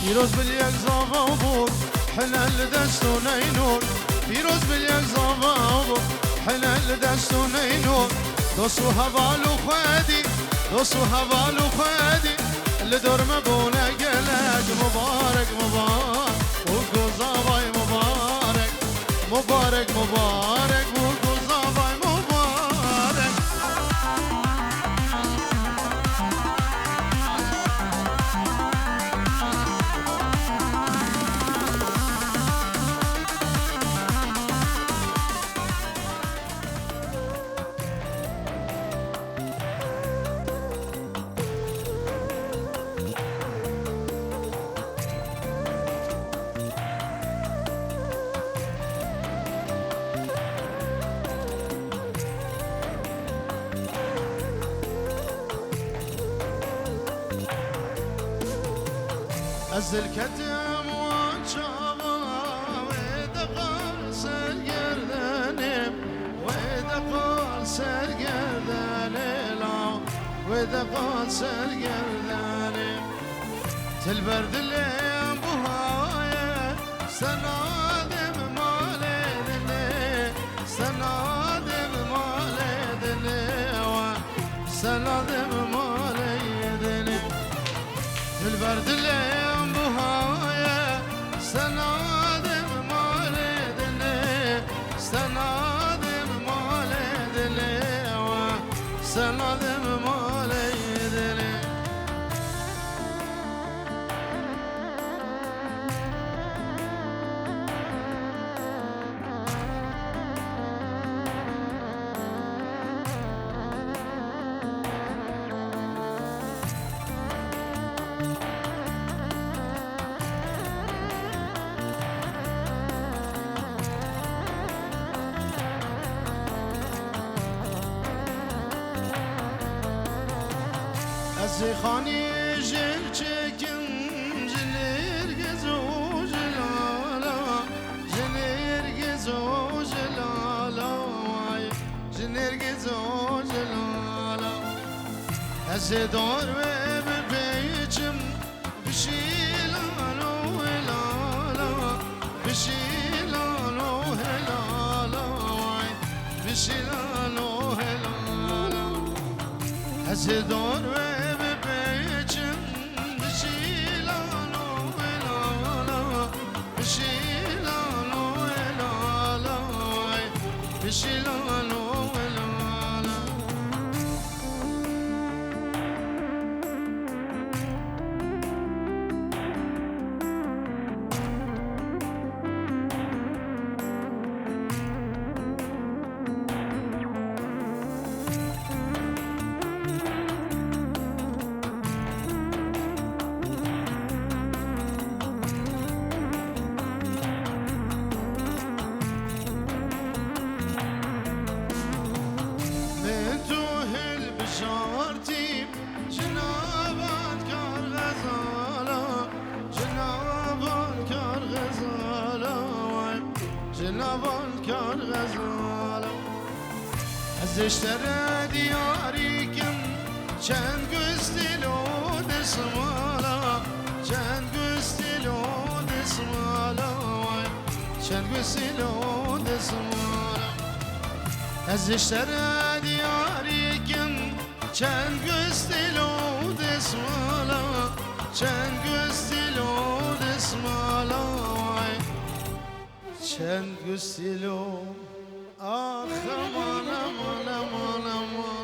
پیروز بالیک زاغا بود حلال دستو نینور پیروز بالیک زاغا بود حلال دستو نینور دوستو حوالو خودی دوستو حوالو خودی لدور مبونه گلک مبارک مبارک و زاوای مبارک مبارک مبارک و زاوای مبارک از الکتم و چاوا و دقال سرگردنم و دقال سرگردنم و دقال سرگردنم تلبر دلم بهای سنادم مال دلی سنادم مال دلی و سنادم مال دلی تلبر دلم سنادم مال دلی سنادم مال دلی و سنادم مال دلی از خانی جل چکم جلیر گزو جلالا جلیر گزو جلالا جلیر گزو جلالا از دار و بپیچم بشیلانو هلالا بشیلانو هلالا بشیلانو هلالا از دار و جنابان کار غزالا از اشتر دیاری کم چند گستیلو دسمالا چند گستیلو دسمالا چند گستیلو دسمالا از اشتر دیاری کم چند گستیلو دسمالا چند گستیلو دسمالا چند گسیلو آخ امان امان امان امان